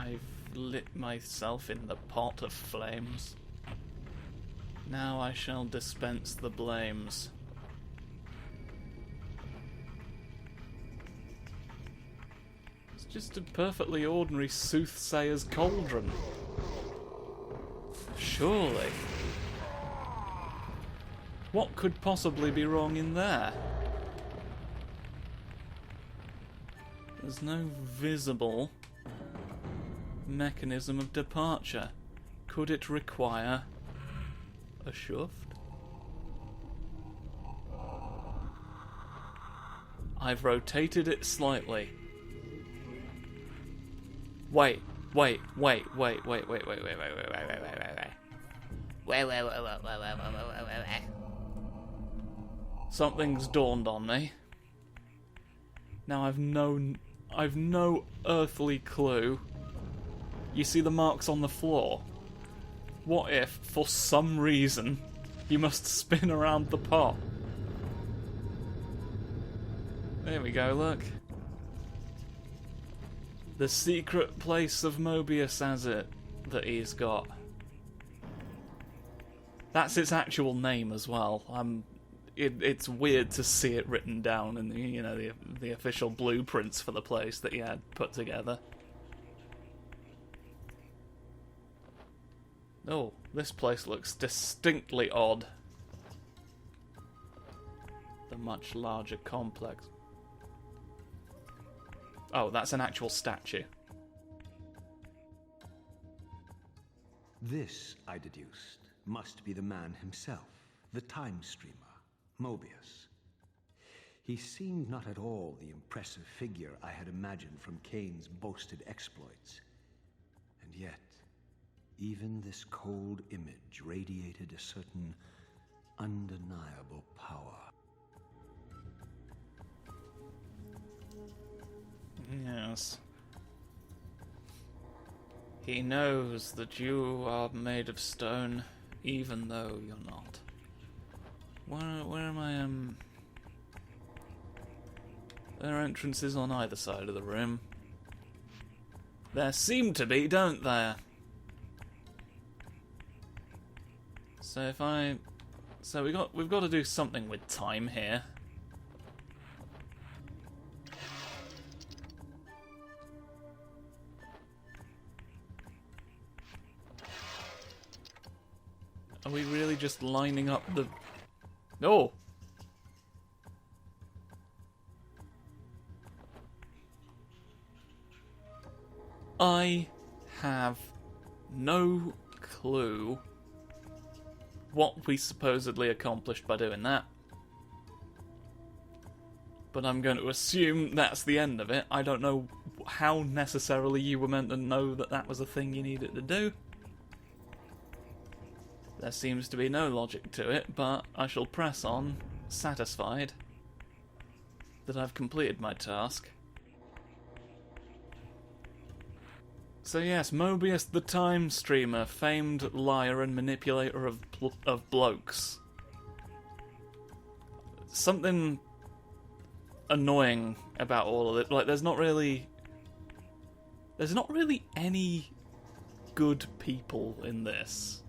I've lit myself in the pot of flames. Now I shall dispense the blames. It's just a perfectly ordinary soothsayer's cauldron. Surely. What could possibly be wrong in there? There's no visible mechanism of departure. Could it require a shaft? I've rotated it slightly. Wait. Something's dawned on me. Now I've no earthly clue. You see the marks on the floor? What if, for some reason, you must spin around the pot? There we go, look. The secret place of Mobius has it that he's got. That's its actual name as well. It's weird to see it written down in the official blueprints for the place that he had put together. Oh, this place looks distinctly odd. The much larger complex. Oh, that's an actual statue. This, I deduced, must be the man himself, the time streamer, Mobius. He seemed not at all the impressive figure I had imagined from Kane's boasted exploits. And yet, even this cold image radiated a certain undeniable power. Yes. He knows that you are made of stone, even though you're not. Where am I? There are entrances on either side of the room. There seem to be, don't there? So we've got to do something with time here. Are we really just lining up the... No! I have no clue what we supposedly accomplished by doing that. But I'm going to assume that's the end of it. I don't know how necessarily you were meant to know that that was a thing you needed to do. There seems to be no logic to it, but I shall press on, satisfied that I've completed my task. So yes, Mobius the Time Streamer, famed liar and manipulator of blokes. Something annoying about all of it. Like, there's not really any good people in this.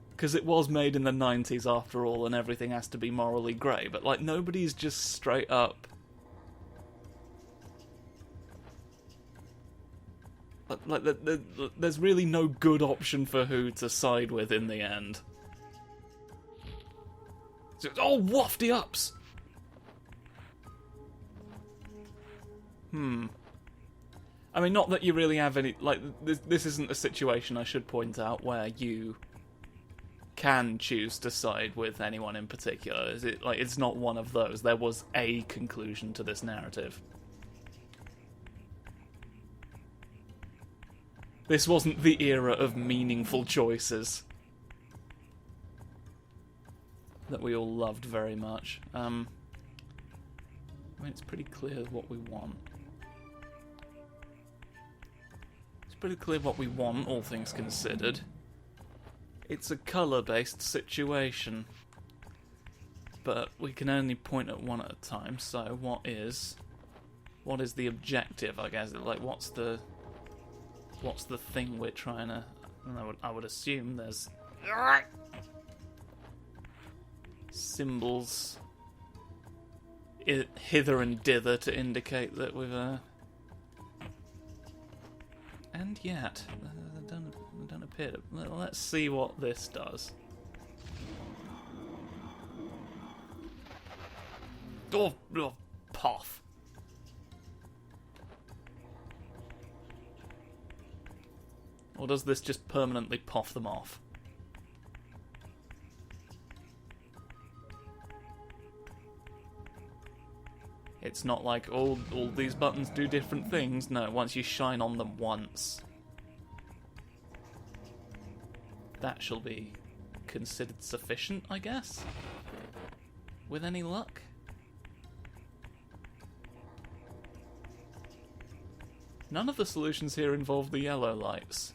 Because it was made in the 90s after all, and everything has to be morally grey. But, like, nobody's just straight up... Like, there's really no good option for who to side with in the end. Oh, wafty ups! I mean, not that you really have any... Like, this isn't a situation, I should point out, where you can choose to side with anyone in particular. Is it, like, it's not one of those. There was a conclusion to this narrative. This wasn't the era of meaningful choices that we all loved very much. I mean, it's pretty clear what we want. It's pretty clear what we want, all things considered. It's a colour-based situation. But we can only point at one at a time, so what is the objective, I guess? Like, what's the What's the thing we're trying to... I would assume there's... symbols hither and dither to indicate that we've... And yet, don't appear to... Let's see what this does. Oh, puff. Or does this just permanently puff them off? It's not like all these buttons do different things. No, once you shine on them once, that shall be considered sufficient, I guess? With any luck? None of the solutions here involve the yellow lights.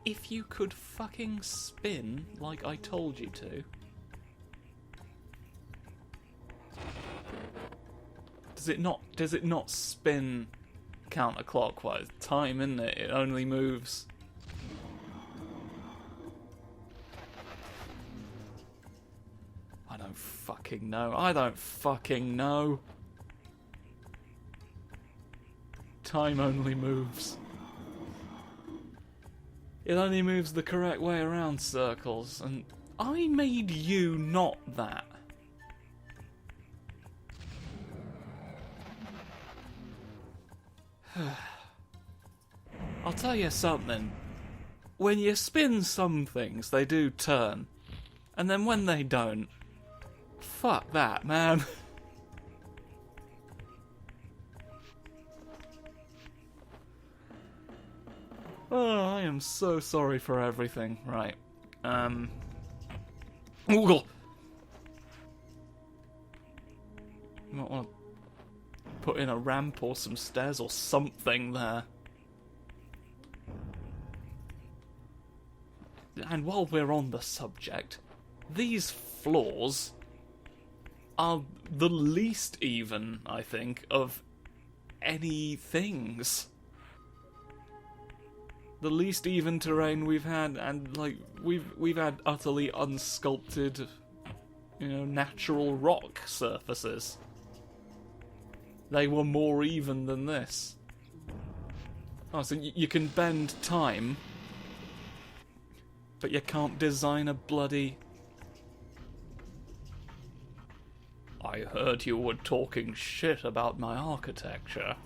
If you could fucking spin like I told you to. Does it not spin counterclockwise? Time, isn't it? It only moves. I don't fucking know. I don't fucking know. Time only moves. It only moves the correct way around circles, and I made you not that. I'll tell you something. When you spin some things, they do turn. And then when they don't, fuck that, man. Oh, I am so sorry for everything. Right. Ooh. You might want to put in a ramp or some stairs or something there. And while we're on the subject, these floors are the least even, I think, of any things. The least even terrain we've had, and like we've had utterly unsculpted, natural rock surfaces. They were more even than this. Oh, so you can bend time, but you can't design a bloody... I heard you were talking shit about my architecture.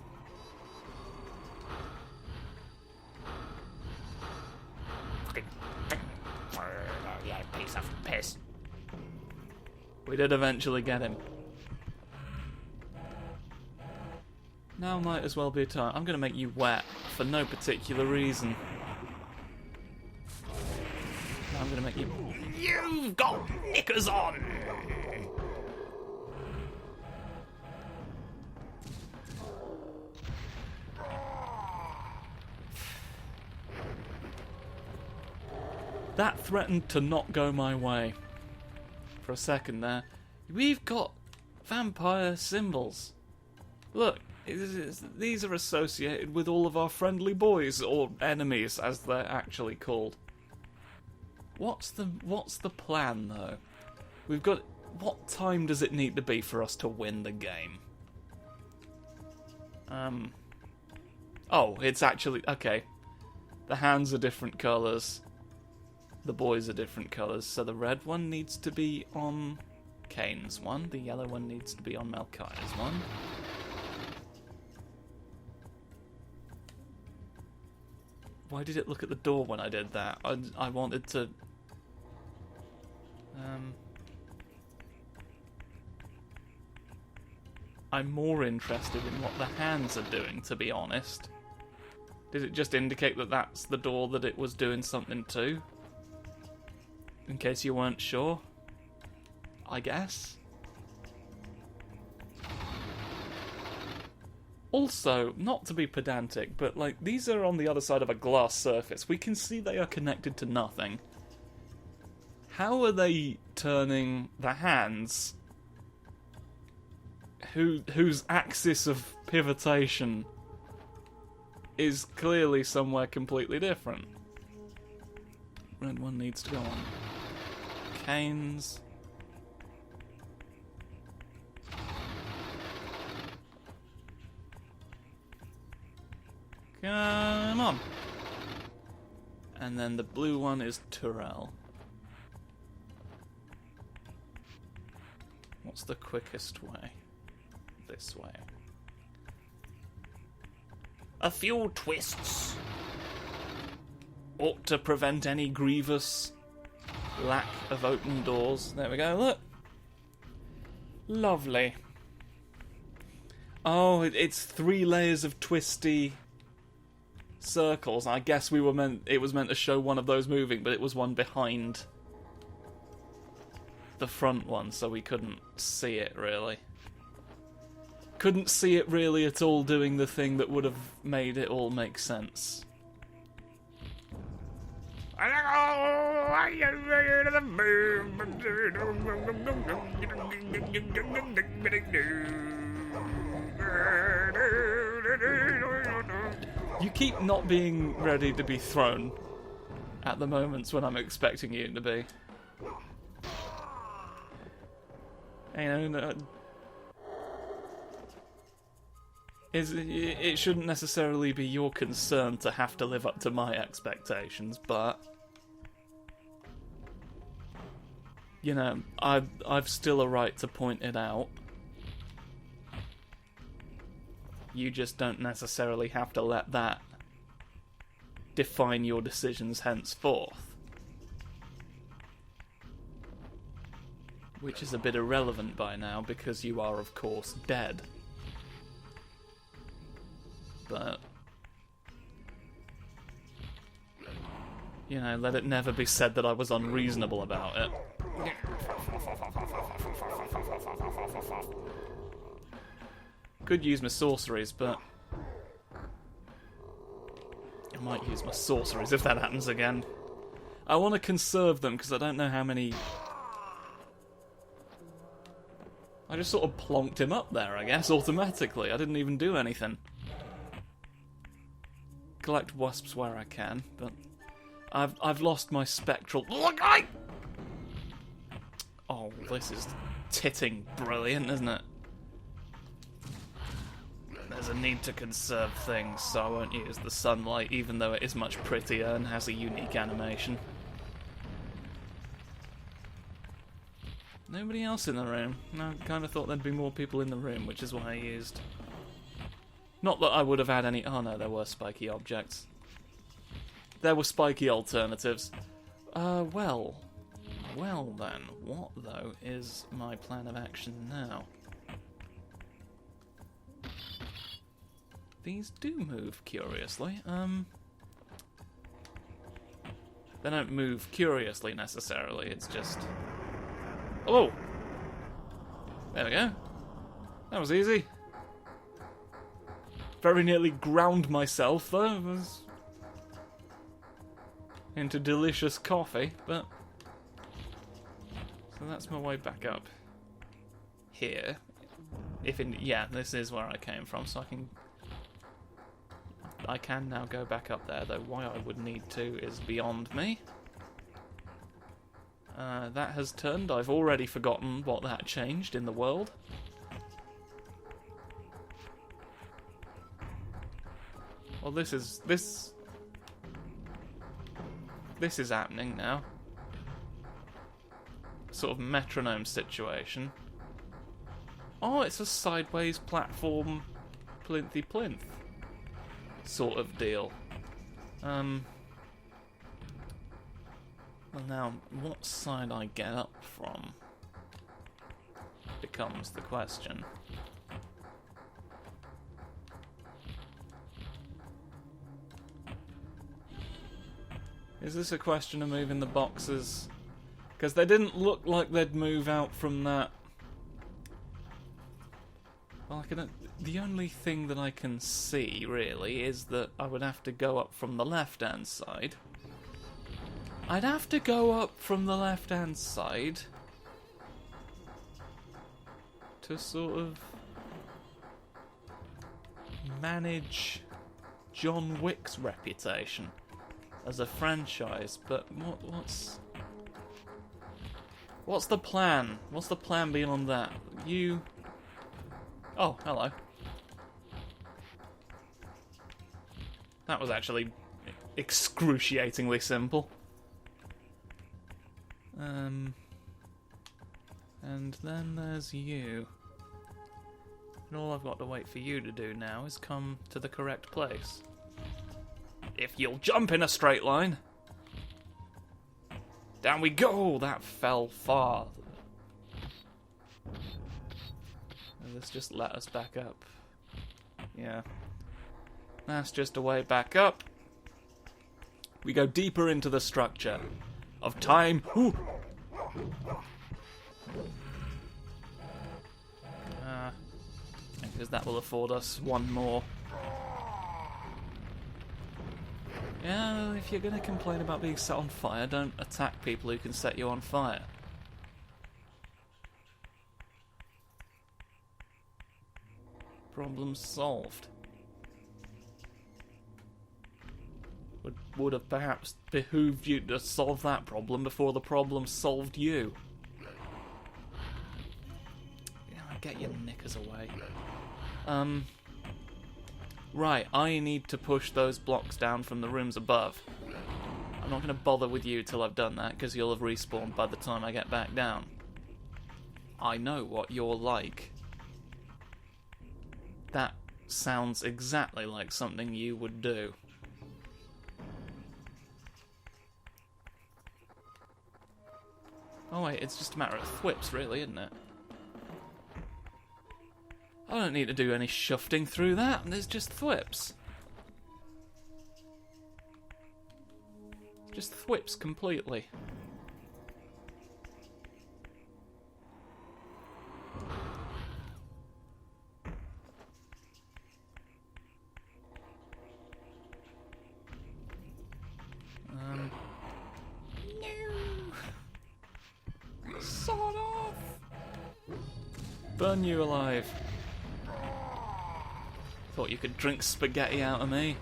Yeah, piece of piss. We did eventually get him. Now might as well be a time. I'm going to make you wet for no particular reason. Now I'm going to make you... You've got knickers on! That threatened to not go my way. For a second there. We've got vampire symbols. Look, these are associated with all of our friendly boys, or enemies as they're actually called. What's the plan though? We've got... What time does it need to be for us to win the game? Oh, it's actually... Okay. The hands are different colours. The boys are different colours, so the red one needs to be on Kane's one, the yellow one needs to be on Melchiah's one. Why did it look at the door when I did that? I wanted to... I'm more interested in what the hands are doing, to be honest. Did it just indicate that that's the door that it was doing something to? In case you weren't sure, I guess. Also, not to be pedantic, but like these are on the other side of a glass surface. We can see they are connected to nothing. How are they turning the hands whose axis of pivotation is clearly somewhere completely different. Red one needs to go on Canes. Come on. And then the blue one is Tyrell. What's the quickest way? This way. A few twists ought to prevent any grievous lack of open doors. There we go, look. Lovely. Oh, it's 3 layers of twisty circles. I guess it was meant to show one of those moving, but it was one behind the front one, so we couldn't see it really. Couldn't see it really at all doing the thing that would have made it all make sense. You keep not being ready to be thrown at the moments when I'm expecting you to be. You know, it shouldn't necessarily be your concern to have to live up to my expectations, but you know, I've still a right to point it out. You just don't necessarily have to let that define your decisions henceforth. Which is a bit irrelevant by now, because you are, of course, dead. But you know, let it never be said that I was unreasonable about it. Could use my sorceries, but I might use my sorceries if that happens again. I want to conserve them because I don't know how many. I just sort of plonked him up there, I guess, automatically. I didn't even do anything. Collect wasps where I can, but I've lost my spectral. Oh, this is titting brilliant, isn't it? There's a need to conserve things, so I won't use the sunlight, even though it is much prettier and has a unique animation. Nobody else in the room. No, I kind of thought there'd be more people in the room, which is why I used. Not that I would have had any. Oh no, there were spiky objects. There were spiky alternatives. Well then, what though is my plan of action now? These do move curiously. They don't move curiously necessarily, it's just. Oh! There we go. That was easy. Very nearly ground myself, though. It was into delicious coffee, but. So that's my way back up here. Yeah, this is where I came from, so I can now go back up there, though why I would need to is beyond me. That has turned. I've already forgotten what that changed in the world. Well, this is happening now. Sort of metronome situation. Oh, it's a sideways platform, plinthy plinth sort of deal. Well, now, what side I get up from becomes the question. Is this a question of moving the boxes? Because they didn't look like they'd move out from that. Well, the only thing that I can see, really, is that I would have to go up from the left-hand side. I'd have to go up from the left-hand side to sort of manage John Wick's reputation as a franchise, but what's the plan? What's the plan beyond that? Oh, hello. That was actually excruciatingly simple. And then there's you. And all I've got to wait for you to do now is come to the correct place. If you'll jump in a straight line. Down we go! That fell far. Let's just let us back up. Yeah. That's just a way back up. We go deeper into the structure of time. Ooh. Because that will afford us one more. Yeah, if you're going to complain about being set on fire, don't attack people who can set you on fire. Problem solved. Would have perhaps behooved you to solve that problem before the problem solved you. Yeah, get your knickers away. Right, I need to push those blocks down from the rooms above. I'm not going to bother with you till I've done that, because you'll have respawned by the time I get back down. I know what you're like. That sounds exactly like something you would do. Oh wait, it's just a matter of thwips, really, isn't it? I don't need to do any shufting through that, there's just thwips. Just thwips completely. No! Sod off! Burn you alive. Thought you could drink spaghetti out of me.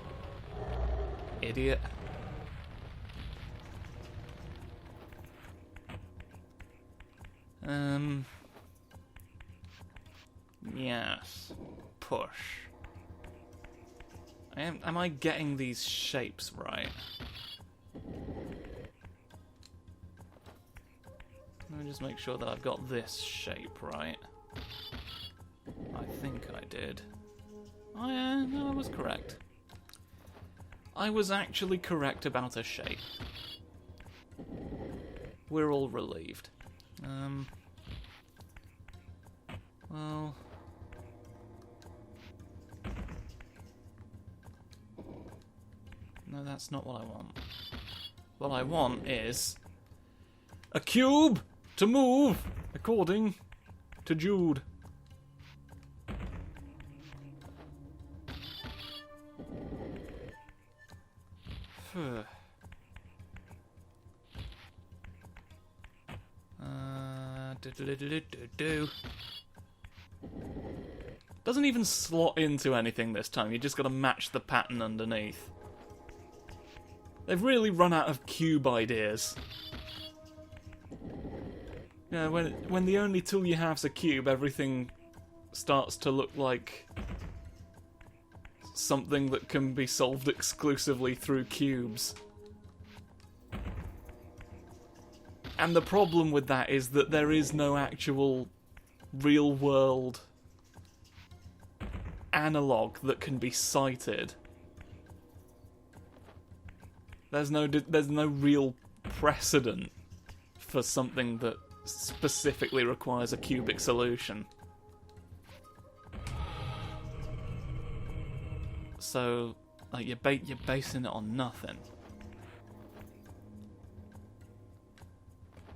Idiot. Yes. Push. Am I getting these shapes right? Let me just make sure that I've got this shape right. I think I did. Oh yeah, no, I was correct. I was actually correct about a shape. We're all relieved. Well... No, that's not what I want. What I want is... a cube to move according to Jude. Doesn't even slot into anything this time, you just gotta match the pattern underneath. They've really run out of cube ideas. Yeah, when the only tool you have is a cube, everything starts to look like something that can be solved exclusively through cubes. And the problem with that is that there is no actual real-world analog that can be cited. There's no real precedent for something that specifically requires a cubic solution. So, like, you're basing it on nothing.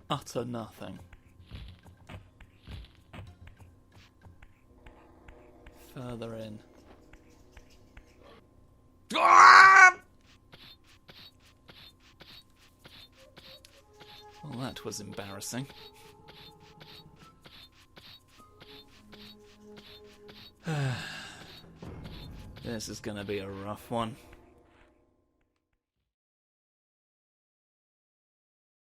Utter nothing. Further in. Ah! Well, that was embarrassing. This is gonna be a rough one.